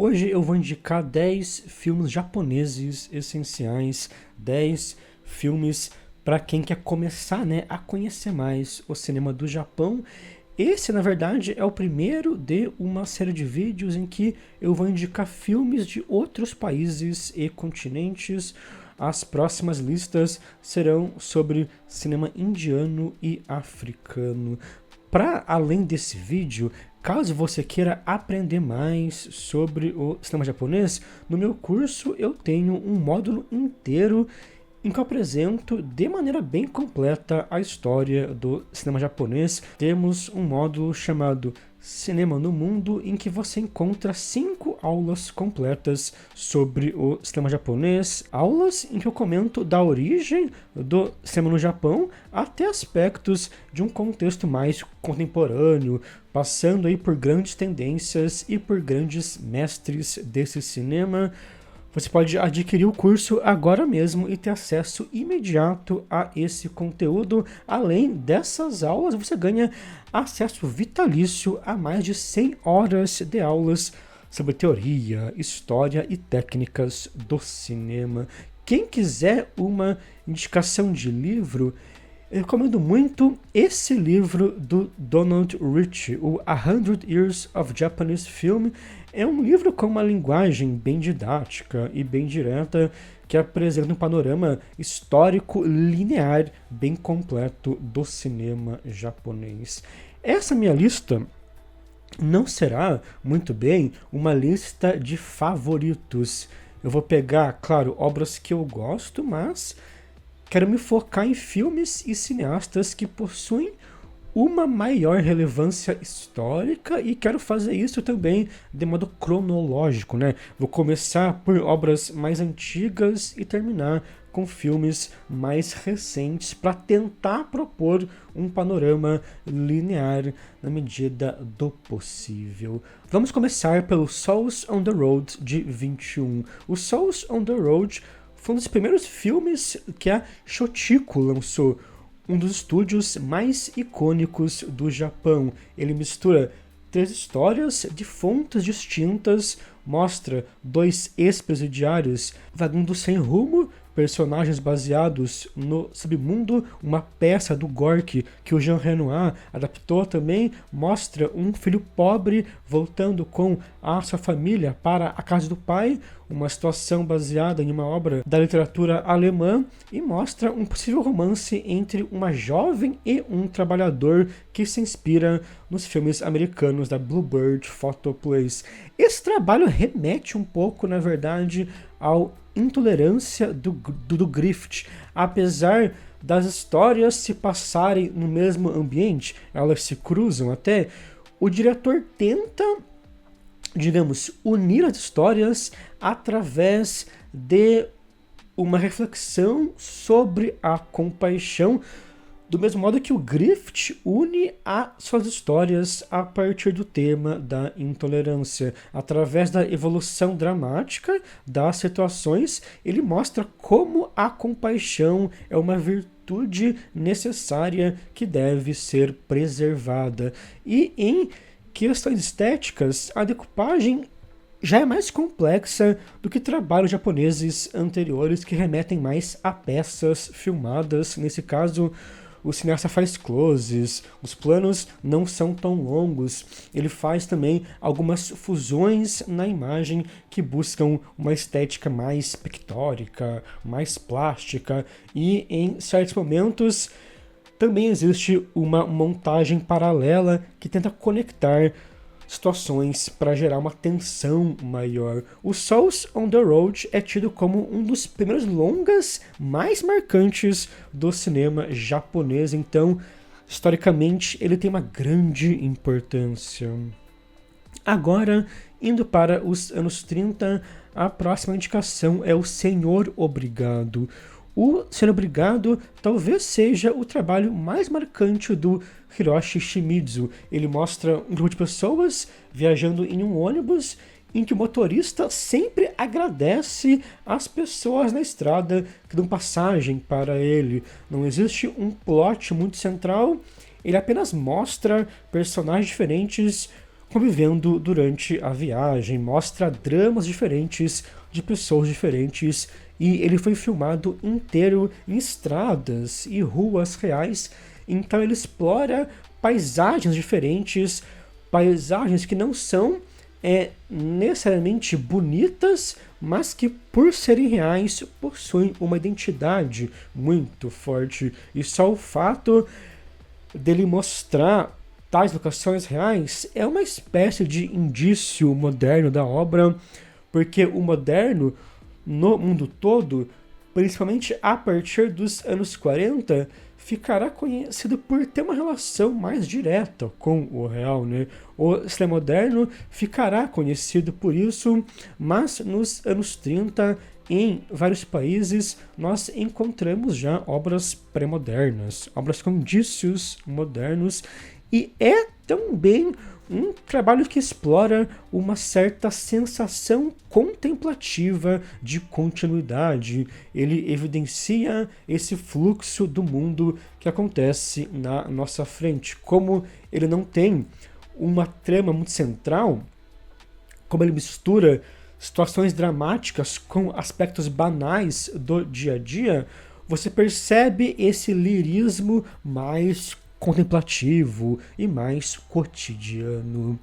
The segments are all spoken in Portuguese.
Hoje eu vou indicar 10 filmes japoneses essenciais, 10 filmes para quem quer começar, né, a conhecer mais o cinema do Japão. Esse, na verdade, é o primeiro de uma série de vídeos em que eu vou indicar filmes de outros países e continentes. As próximas listas serão sobre cinema indiano e africano. Para além desse vídeo, caso você queira aprender mais sobre o cinema japonês, no meu curso eu tenho um módulo inteiro em que eu apresento de maneira bem completa a história do cinema japonês. Temos um módulo chamado Cinema no Mundo, em que você encontra 5 aulas completas sobre o cinema japonês, aulas em que eu comento da origem do cinema no Japão até aspectos de um contexto mais contemporâneo, passando aí por grandes tendências e por grandes mestres desse cinema. Você pode adquirir o curso agora mesmo e ter acesso imediato a esse conteúdo. Além dessas aulas, você ganha acesso vitalício a mais de 100 horas de aulas sobre teoria, história e técnicas do cinema. Quem quiser uma indicação de livro, eu recomendo muito esse livro do Donald Ritchie, o 100 Years of Japanese Film. É um livro com uma linguagem bem didática e bem direta, que apresenta um panorama histórico linear bem completo do cinema japonês. Essa minha lista não será, muito bem, uma lista de favoritos. Eu vou pegar, claro, obras que eu gosto, mas quero me focar em filmes e cineastas que possuem uma maior relevância histórica e quero fazer isso também de modo cronológico, né? Vou começar por obras mais antigas e terminar com filmes mais recentes para tentar propor um panorama linear na medida do possível. Vamos começar pelo Souls on the Road de 21. O Souls on the Road foi um dos primeiros filmes que a Shochiku lançou, um dos estúdios mais icônicos do Japão. Ele mistura 3 histórias de fontes distintas, mostra 2 ex-presidiários vagando sem rumo, personagens baseados no submundo, uma peça do Gorky que o Jean Renoir adaptou também, mostra um filho pobre voltando com a sua família para a casa do pai, uma situação baseada em uma obra da literatura alemã, e mostra um possível romance entre uma jovem e um trabalhador que se inspira nos filmes americanos da Bluebird Photoplays. Esse trabalho remete um pouco, na verdade, ao Intolerância do Griffith. Apesar das histórias se passarem no mesmo ambiente, elas se cruzam até, o diretor tenta, digamos, unir as histórias através de uma reflexão sobre a compaixão, do mesmo modo que o Griffith une as suas histórias a partir do tema da intolerância. Através da evolução dramática das situações, ele mostra como a compaixão é uma virtude necessária que deve ser preservada. E em questões estéticas, a decupagem já é mais complexa do que trabalhos japoneses anteriores que remetem mais a peças filmadas. Nesse caso, o cineasta faz closes, os planos não são tão longos, ele faz também algumas fusões na imagem que buscam uma estética mais pictórica, mais plástica, e em certos momentos também existe uma montagem paralela que tenta conectar situações para gerar uma tensão maior. O Souls on the Road é tido como um dos primeiros longas mais marcantes do cinema japonês, então, historicamente, ele tem uma grande importância. Agora, indo para os anos 30, a próxima indicação é o Senhor Obrigado. O Senhor Obrigado talvez seja o trabalho mais marcante do Hiroshi Shimizu. Ele mostra um grupo de pessoas viajando em um ônibus em que o motorista sempre agradece às pessoas na estrada que dão passagem para ele. Não existe um plot muito central, ele apenas mostra personagens diferentes convivendo durante a viagem, mostra dramas diferentes de pessoas diferentes e ele foi filmado inteiro em estradas e ruas reais, então ele explora paisagens diferentes, paisagens que não são necessariamente bonitas, mas que por serem reais possuem uma identidade muito forte e só o fato dele mostrar tais locações reais é uma espécie de indício moderno da obra, porque o moderno no mundo todo, principalmente a partir dos anos 40, ficará conhecido por ter uma relação mais direta com o real, né? O cinema moderno ficará conhecido por isso, mas nos anos 30, em vários países, nós encontramos já obras pré-modernas, obras com indícios modernos, e é também um trabalho que explora uma certa sensação contemplativa de continuidade. Ele evidencia esse fluxo do mundo que acontece na nossa frente. Como ele não tem uma trama muito central, como ele mistura situações dramáticas com aspectos banais do dia a dia, você percebe esse lirismo mais contemplativo e mais cotidiano.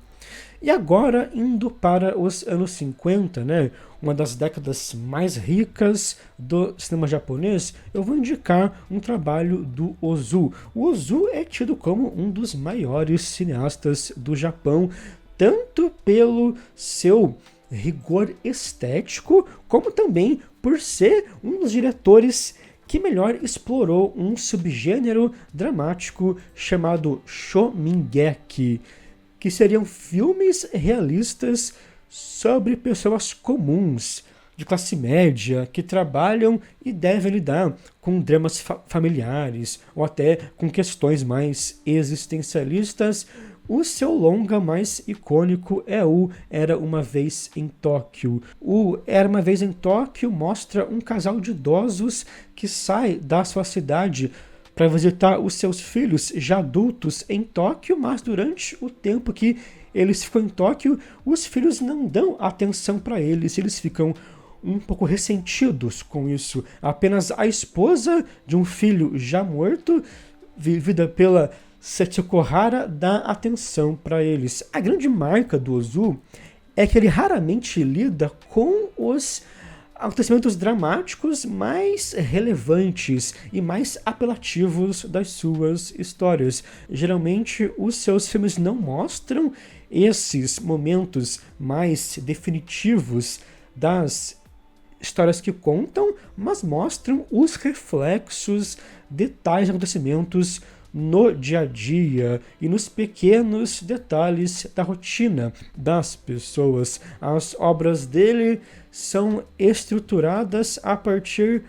E agora, indo para os anos 50, né, uma das décadas mais ricas do cinema japonês, eu vou indicar um trabalho do Ozu. O Ozu é tido como um dos maiores cineastas do Japão, tanto pelo seu rigor estético, como também por ser um dos diretores que melhor explorou um subgênero dramático chamado Shomingeki, que seriam filmes realistas sobre pessoas comuns, de classe média, que trabalham e devem lidar com dramas familiares ou até com questões mais existencialistas. O seu longa mais icônico é o Era Uma Vez em Tóquio. O Era Uma Vez em Tóquio mostra um casal de idosos que sai da sua cidade para visitar os seus filhos já adultos em Tóquio, mas durante o tempo que eles ficam em Tóquio, os filhos não dão atenção para eles, eles ficam um pouco ressentidos com isso. Apenas a esposa de um filho já morto, vivida pela Setsuko Hara, dá atenção para eles. A grande marca do Ozu é que ele raramente lida com os acontecimentos dramáticos mais relevantes e mais apelativos das suas histórias. Geralmente, os seus filmes não mostram esses momentos mais definitivos das histórias que contam, mas mostram os reflexos de tais acontecimentos no dia a dia e nos pequenos detalhes da rotina das pessoas. As obras dele são estruturadas a partir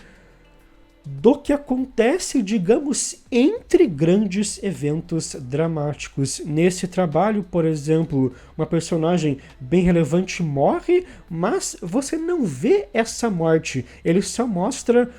do que acontece, digamos, entre grandes eventos dramáticos. Nesse trabalho, por exemplo, uma personagem bem relevante morre, mas você não vê essa morte, ele só mostra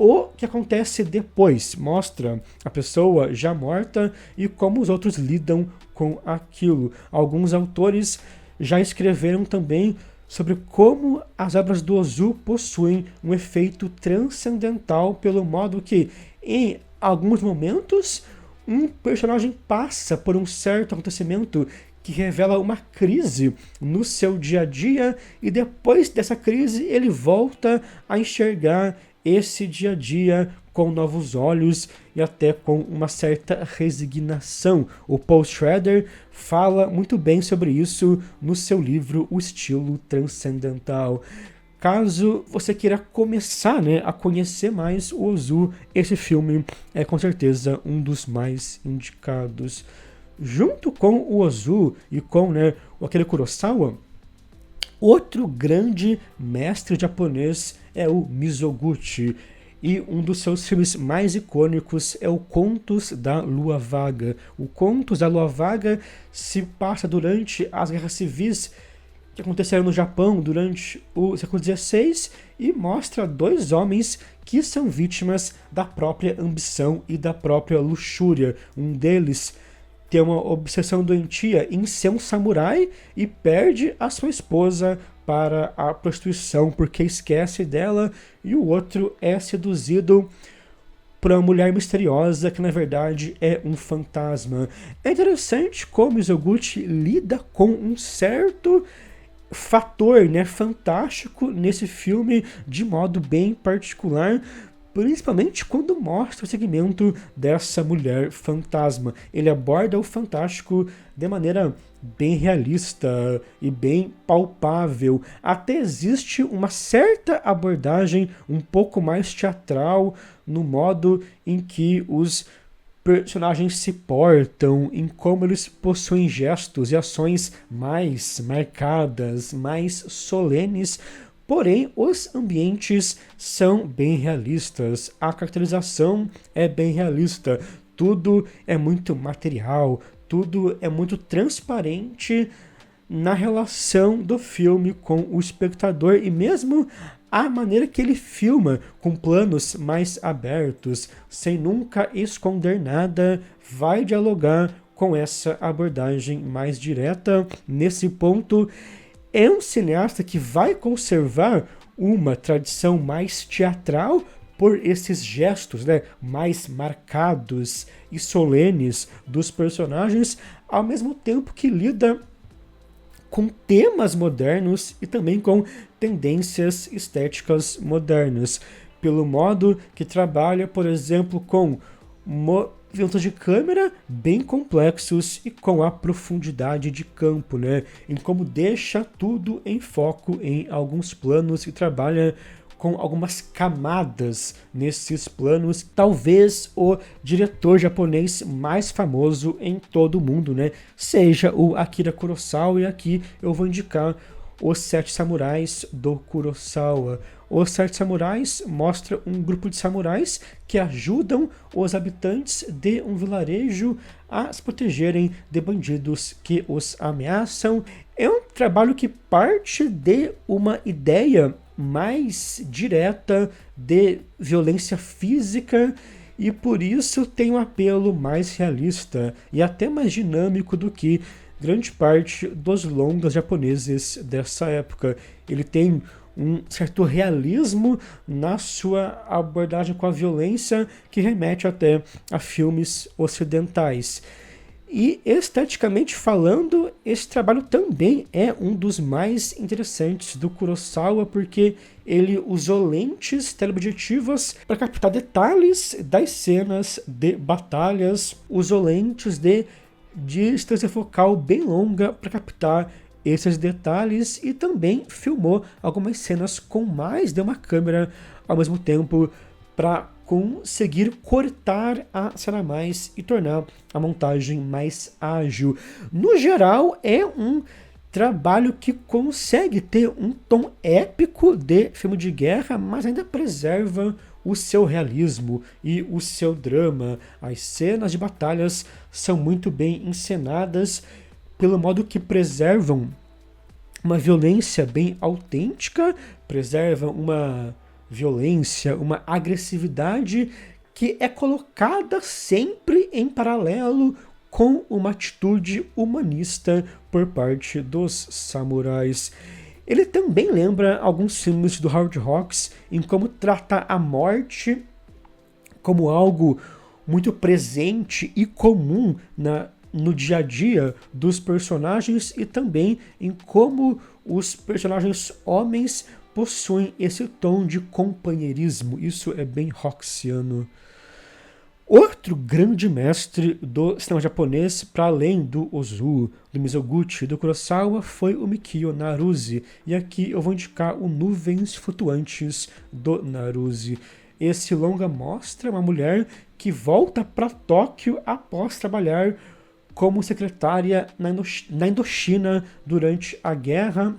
o que acontece depois, mostra a pessoa já morta e como os outros lidam com aquilo. Alguns autores já escreveram também sobre como as obras do Ozu possuem um efeito transcendental pelo modo que, em alguns momentos, um personagem passa por um certo acontecimento que revela uma crise no seu dia a dia e depois dessa crise ele volta a enxergar esse dia a dia com novos olhos e até com uma certa resignação. O Paul Schrader fala muito bem sobre isso no seu livro O Estilo Transcendental. Caso você queira começar, a conhecer mais o Ozu, esse filme é com certeza um dos mais indicados. Junto com o Ozu e com o Akira Kurosawa, outro grande mestre japonês é o Mizoguchi, e um dos seus filmes mais icônicos é o Contos da Lua Vaga. O Contos da Lua Vaga se passa durante as guerras civis que aconteceram no Japão durante o século XVI e mostra dois homens que são vítimas da própria ambição e da própria luxúria. Um deles tem uma obsessão doentia em ser um samurai e perde a sua esposa para a prostituição porque esquece dela, e o outro é seduzido por uma mulher misteriosa que na verdade é um fantasma. É interessante como Mizoguchi lida com um certo fator, né, fantástico nesse filme de modo bem particular, principalmente quando mostra o segmento dessa mulher fantasma. Ele aborda o fantástico de maneira bem realista e bem palpável. Até existe uma certa abordagem um pouco mais teatral no modo em que os personagens se portam, em como eles possuem gestos e ações mais marcadas, mais solenes. Porém, os ambientes são bem realistas, a caracterização é bem realista, tudo é muito material, tudo é muito transparente na relação do filme com o espectador, e mesmo a maneira que ele filma, com planos mais abertos, sem nunca esconder nada, vai dialogar com essa abordagem mais direta. Nesse ponto, é um cineasta que vai conservar uma tradição mais teatral por esses gestos, né, mais marcados e solenes dos personagens, ao mesmo tempo que lida com temas modernos e também com tendências estéticas modernas, pelo modo que trabalha, por exemplo, com movimentos de câmera bem complexos e com a profundidade de campo, né? Em como deixa tudo em foco em alguns planos e trabalha com algumas camadas nesses planos. Talvez o diretor japonês mais famoso em todo o mundo, né, seja o Akira Kurosawa, e aqui eu vou indicar Os Sete Samurais do Kurosawa. Os Sete Samurais mostra um grupo de samurais que ajudam os habitantes de um vilarejo a se protegerem de bandidos que os ameaçam. É um trabalho que parte de uma ideia mais direta de violência física e por isso tem um apelo mais realista e até mais dinâmico do que grande parte dos longas japoneses dessa época. Ele tem um certo realismo na sua abordagem com a violência que remete até a filmes ocidentais. E esteticamente falando, esse trabalho também é um dos mais interessantes do Kurosawa, porque ele usou lentes teleobjetivas para captar detalhes das cenas de batalhas, usou lentes de distância focal bem longa para captar esses detalhes e também filmou algumas cenas com mais de uma câmera ao mesmo tempo para conseguir cortar a cena mais e tornar a montagem mais ágil. No geral, é um trabalho que consegue ter um tom épico de filme de guerra, mas ainda preserva o seu realismo e o seu drama. As cenas de batalhas são muito bem encenadas, pelo modo que preservam uma violência bem autêntica, preservam uma violência, uma agressividade que é colocada sempre em paralelo com uma atitude humanista por parte dos samurais. Ele também lembra alguns filmes do Howard Hawks em como trata a morte como algo muito presente e comum no dia a dia dos personagens e também em como os personagens homens possuem esse tom de companheirismo. Isso é bem Hawksiano. Outro grande mestre do cinema japonês, para além do Ozu, do Mizoguchi e do Kurosawa, foi o Mikio Naruse. E aqui eu vou indicar o Nuvens Flutuantes do Naruse. Esse longa mostra uma mulher que volta para Tóquio após trabalhar como secretária na Indochina durante a guerra.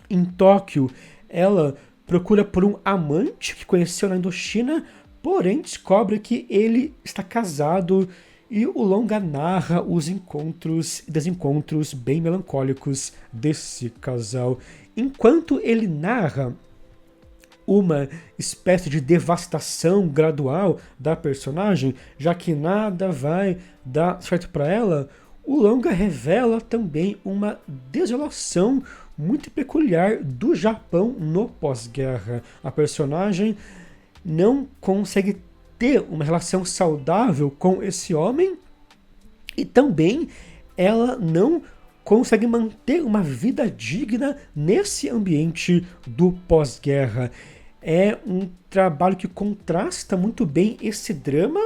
Em Tóquio, ela procura por um amante que conheceu na Indochina, porém descobre que ele está casado e o longa narra os encontros e desencontros bem melancólicos desse casal. Enquanto ele narra uma espécie de devastação gradual da personagem, já que nada vai dar certo para ela, o longa revela também uma desolação muito peculiar do Japão no pós-guerra. A personagem não consegue ter uma relação saudável com esse homem e também ela não consegue manter uma vida digna nesse ambiente do pós-guerra. É um trabalho que contrasta muito bem esse drama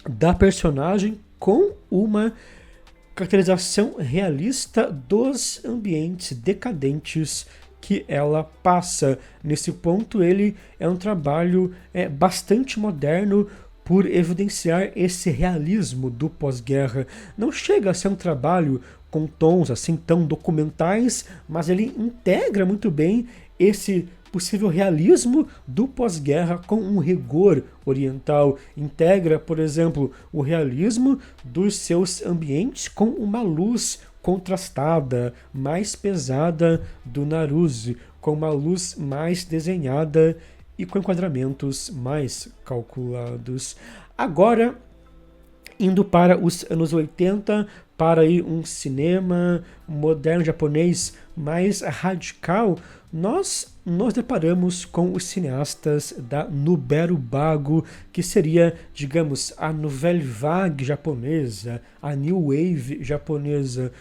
da personagem com uma caracterização realista dos ambientes decadentes que ela passa. Nesse ponto, ele é um trabalho bastante moderno por evidenciar esse realismo do pós-guerra. Não chega a ser um trabalho com tons assim tão documentais, mas ele integra muito bem esse possível realismo do pós-guerra com um rigor oriental. Integra, por exemplo, o realismo dos seus ambientes com uma luz contrastada, mais pesada do Naruse, com uma luz mais desenhada e com enquadramentos mais calculados. Agora, indo para os anos 80, para aí um cinema moderno japonês mais radical, nós nos deparamos com os cineastas da Nouvelle Vague, que seria, digamos, a Nouvelle Vague japonesa, a New Wave japonesa,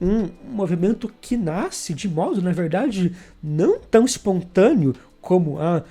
um movimento que nasce de modo, na verdade, não tão espontâneo como a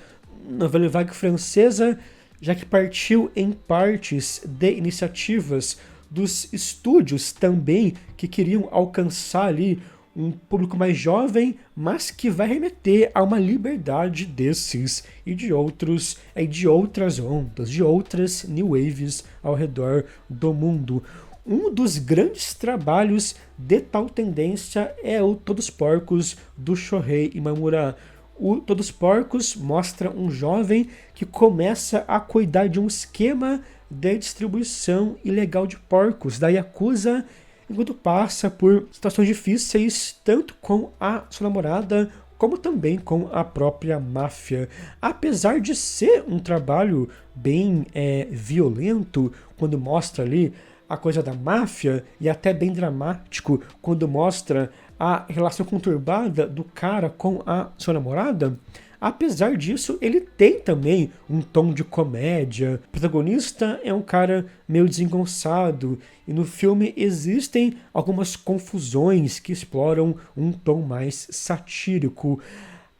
Nouvelle Vague francesa, já que partiu em partes de iniciativas dos estúdios também que queriam alcançar ali um público mais jovem, mas que vai remeter a uma liberdade desses e de outros, de outras ondas, de outras new waves ao redor do mundo. Um dos grandes trabalhos de tal tendência é o Todos Porcos, do Shohei Imamura. O Todos Porcos mostra um jovem que começa a cuidar de um esquema de distribuição ilegal de porcos da Yakuza, enquanto passa por situações difíceis tanto com a sua namorada como também com a própria máfia. Apesar de ser um trabalho bem violento, quando mostra ali a coisa da máfia, e até bem dramático quando mostra a relação conturbada do cara com a sua namorada, apesar disso, ele tem também um tom de comédia. O protagonista é um cara meio desengonçado, e no filme existem algumas confusões que exploram um tom mais satírico.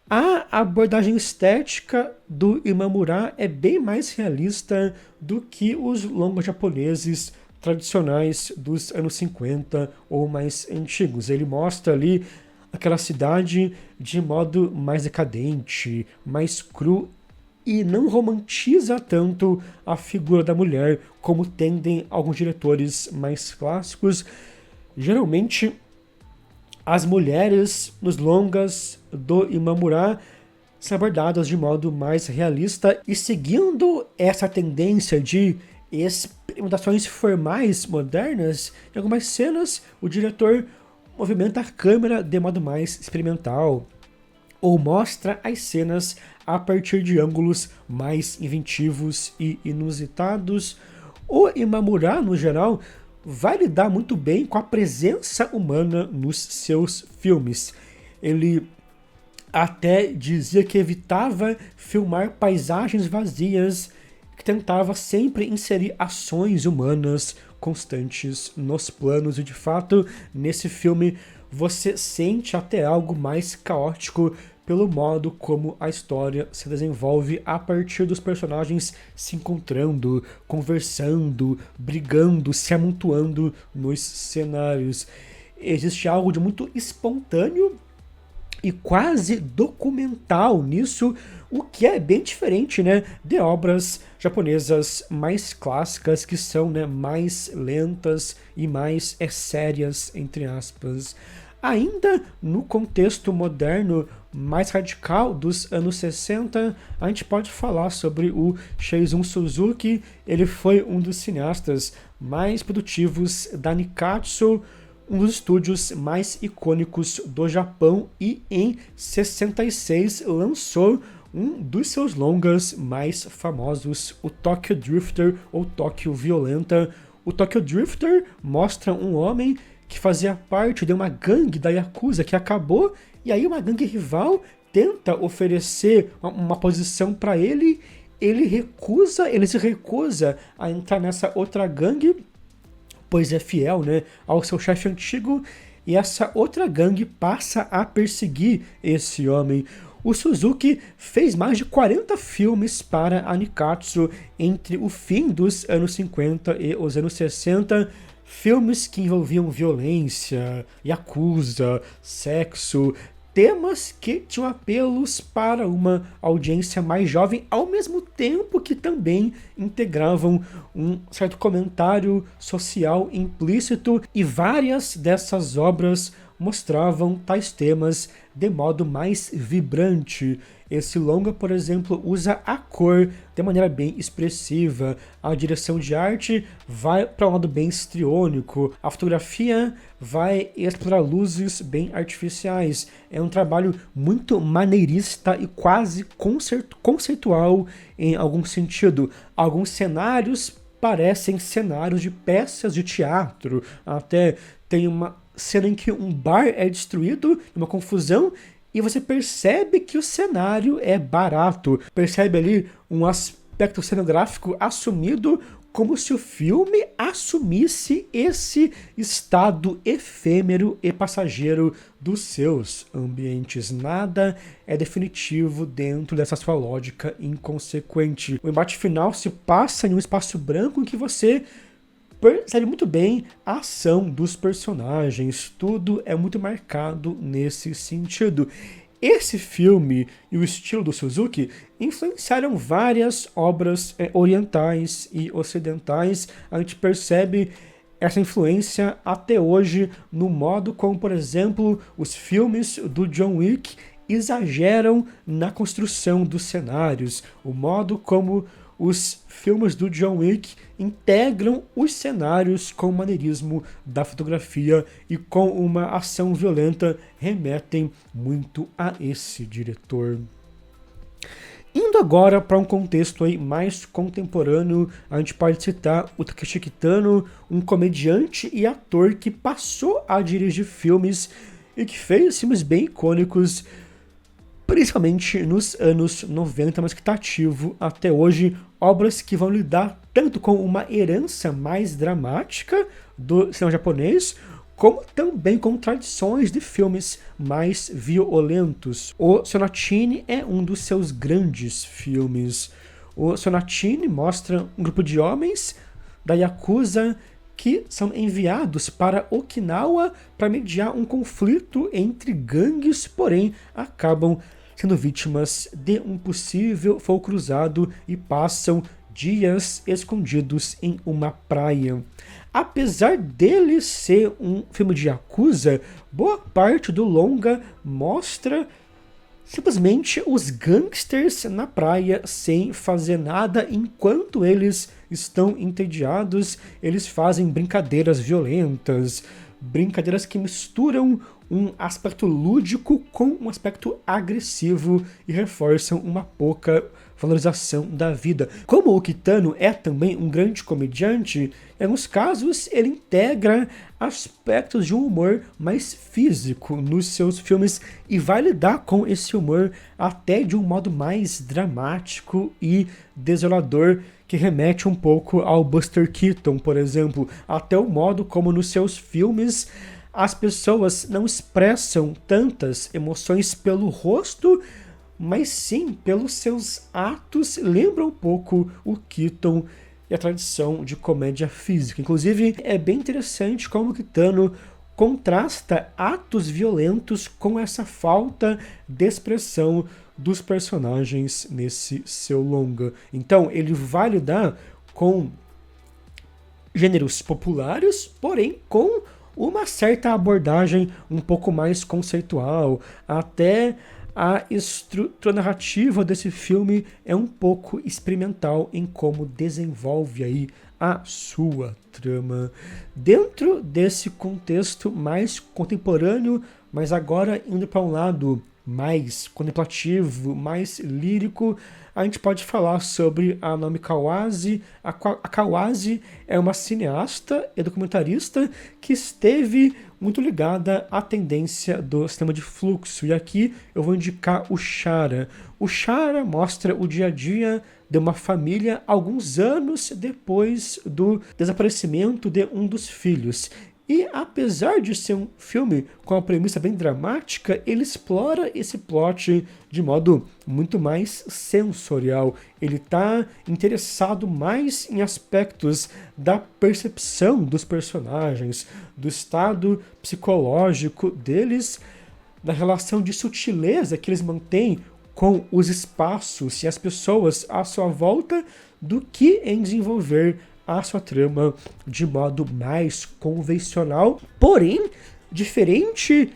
A abordagem estética do Imamura é bem mais realista do que os longas japoneses tradicionais dos anos 50 ou mais antigos. Ele mostra ali aquela cidade de modo mais decadente, mais cru, e não romantiza tanto a figura da mulher como tendem alguns diretores mais clássicos. Geralmente, as mulheres nos longas do Imamura são abordadas de modo mais realista, e seguindo essa tendência de experimentações formais modernas, em algumas cenas o diretor movimenta a câmera de modo mais experimental, ou mostra as cenas a partir de ângulos mais inventivos e inusitados. O Imamura, no geral, vai lidar muito bem com a presença humana nos seus filmes. Ele até dizia que evitava filmar paisagens vazias, que tentava sempre inserir ações humanas constantes nos planos, e de fato, nesse filme você sente até algo mais caótico pelo modo como a história se desenvolve a partir dos personagens se encontrando, conversando, brigando, se amontoando nos cenários. Existe algo de muito espontâneo e quase documental nisso, o que é bem diferente, né, de obras japonesas mais clássicas, que são, né, mais lentas e mais sérias, entre aspas. Ainda no contexto moderno mais radical dos anos 60, a gente pode falar sobre o Seizun Suzuki. Ele foi um dos cineastas mais produtivos da Nikkatsu, um dos estúdios mais icônicos do Japão, e em 66 lançou um dos seus longas mais famosos, o Tokyo Drifter ou Tóquio Violenta. O Tokyo Drifter mostra um homem que fazia parte de uma gangue da Yakuza que acabou, e aí uma gangue rival tenta oferecer uma posição para ele. Ele se recusa a entrar nessa outra gangue, pois é fiel, né, ao seu chefe antigo, e essa outra gangue passa a perseguir esse homem. O Suzuki fez mais de 40 filmes para a Nikatsu entre o fim dos anos 50 e os anos 60, filmes que envolviam violência, yakuza, sexo, temas que tinham apelos para uma audiência mais jovem, ao mesmo tempo que também integravam um certo comentário social implícito, e várias dessas obras mostravam tais temas de modo mais vibrante. Esse longa, por exemplo, usa a cor de maneira bem expressiva, a direção de arte vai para um lado bem histriônico, a fotografia vai explorar luzes bem artificiais. É um trabalho muito maneirista e quase conceitual em algum sentido. Alguns cenários parecem cenários de peças de teatro, até tem uma cena em que um bar é destruído, uma confusão, e você percebe que o cenário é barato. Percebe ali um aspecto cenográfico assumido, como se o filme assumisse esse estado efêmero e passageiro dos seus ambientes. Nada é definitivo dentro dessa sua lógica inconsequente. O embate final se passa em um espaço branco em que você percebe muito bem a ação dos personagens, tudo é muito marcado nesse sentido. Esse filme e o estilo do Suzuki influenciaram várias obras orientais e ocidentais. A gente percebe essa influência até hoje no modo como, por exemplo, os filmes do John Wick exageram na construção dos cenários, o modo como os filmes do John Wick integram os cenários com o maneirismo da fotografia e com uma ação violenta remetem muito a esse diretor. Indo agora para um contexto aí mais contemporâneo, a gente pode citar o Takeshi Kitano, um comediante e ator que passou a dirigir filmes e que fez filmes bem icônicos, principalmente nos anos 90, mas que está ativo até hoje, obras que vão lidar tanto com uma herança mais dramática do cinema japonês, como também com tradições de filmes mais violentos. O Sonatine é um dos seus grandes filmes. O Sonatine mostra um grupo de homens da Yakuza que são enviados para Okinawa para mediar um conflito entre gangues, porém acabam sendo vítimas de um possível fogo cruzado e passam dias escondidos em uma praia. Apesar dele ser um filme de Yakuza, boa parte do longa mostra simplesmente os gangsters na praia sem fazer nada. Enquanto eles estão entediados, eles fazem brincadeiras violentas, brincadeiras que misturam um aspecto lúdico com um aspecto agressivo e reforçam uma pouca valorização da vida. Como o Kitano é também um grande comediante, em alguns casos ele integra aspectos de um humor mais físico nos seus filmes e vai lidar com esse humor até de um modo mais dramático e desolador, que remete um pouco ao Buster Keaton, por exemplo, até o modo como nos seus filmes as pessoas não expressam tantas emoções pelo rosto, mas sim pelos seus atos. Lembra um pouco o Keaton e a tradição de comédia física. Inclusive, é bem interessante como o Kitano contrasta atos violentos com essa falta de expressão dos personagens nesse seu longa. Então, ele vai lidar com gêneros populares, porém com uma certa abordagem um pouco mais conceitual. Até a estrutura narrativa desse filme é um pouco experimental em como desenvolve aí a sua trama. Dentro desse contexto mais contemporâneo, mas agora indo para um lado mais contemplativo, mais lírico, a gente pode falar sobre a Naomi Kawase. A Kawase é uma cineasta e documentarista que esteve muito ligada à tendência do cinema de fluxo. E aqui eu vou indicar o Shara. O Shara mostra o dia a dia de uma família alguns anos depois do desaparecimento de um dos filhos. E apesar de ser um filme com uma premissa bem dramática, ele explora esse plot de modo muito mais sensorial. Ele está interessado mais em aspectos da percepção dos personagens, do estado psicológico deles, da relação de sutileza que eles mantêm com os espaços e as pessoas à sua volta, do que em desenvolver a sua trama de modo mais convencional. Porém, diferente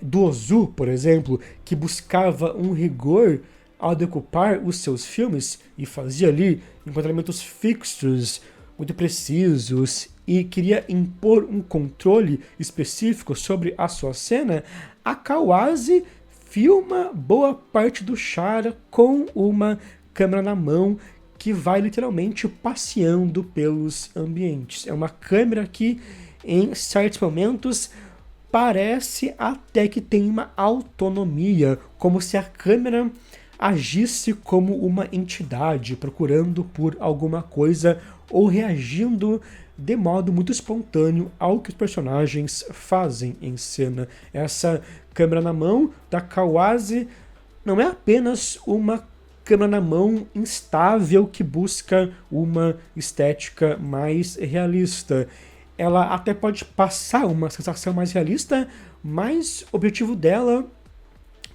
do Ozu, por exemplo, que buscava um rigor ao decupar os seus filmes e fazia ali enquadramentos fixos, muito precisos, e queria impor um controle específico sobre a sua cena, a Kawase filma boa parte do Shara com uma câmera na mão que vai literalmente passeando pelos ambientes. É uma câmera que, em certos momentos, parece até que tem uma autonomia, como se a câmera agisse como uma entidade, procurando por alguma coisa ou reagindo de modo muito espontâneo ao que os personagens fazem em cena. Essa câmera na mão da Kawase não é apenas uma câmera na mão instável que busca uma estética mais realista. Ela até pode passar uma sensação mais realista, mas o objetivo dela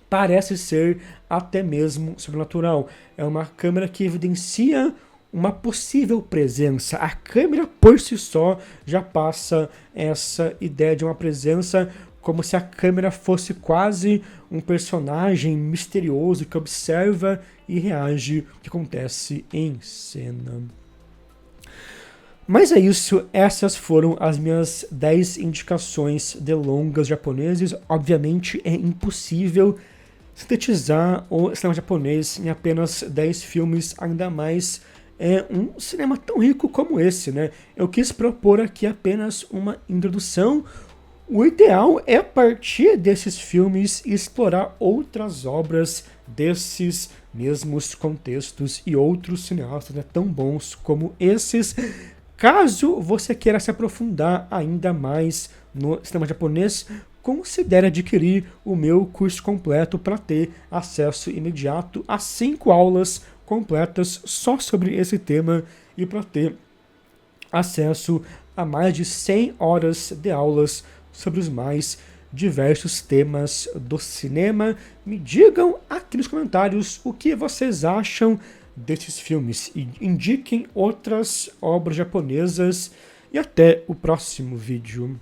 parece ser até mesmo sobrenatural. É uma câmera que evidencia uma possível presença. A câmera por si só já passa essa ideia de uma presença, como se a câmera fosse quase um personagem misterioso que observa e reage ao que acontece em cena. Mas é isso, essas foram as minhas 10 indicações de longas japoneses. Obviamente é impossível sintetizar o cinema japonês em apenas 10 filmes, ainda mais um cinema tão rico como esse, né? Eu quis propor aqui apenas uma introdução. O ideal é partir desses filmes e explorar outras obras desses mesmos contextos e outros cineastas, né, tão bons como esses. Caso você queira se aprofundar ainda mais no cinema japonês, considere adquirir o meu curso completo para ter acesso imediato a 5 aulas completas só sobre esse tema e para ter acesso a mais de 100 horas de aulas sobre os mais diversos temas do cinema. Me digam aqui nos comentários o que vocês acham desses filmes e indiquem outras obras japonesas. E até o próximo vídeo.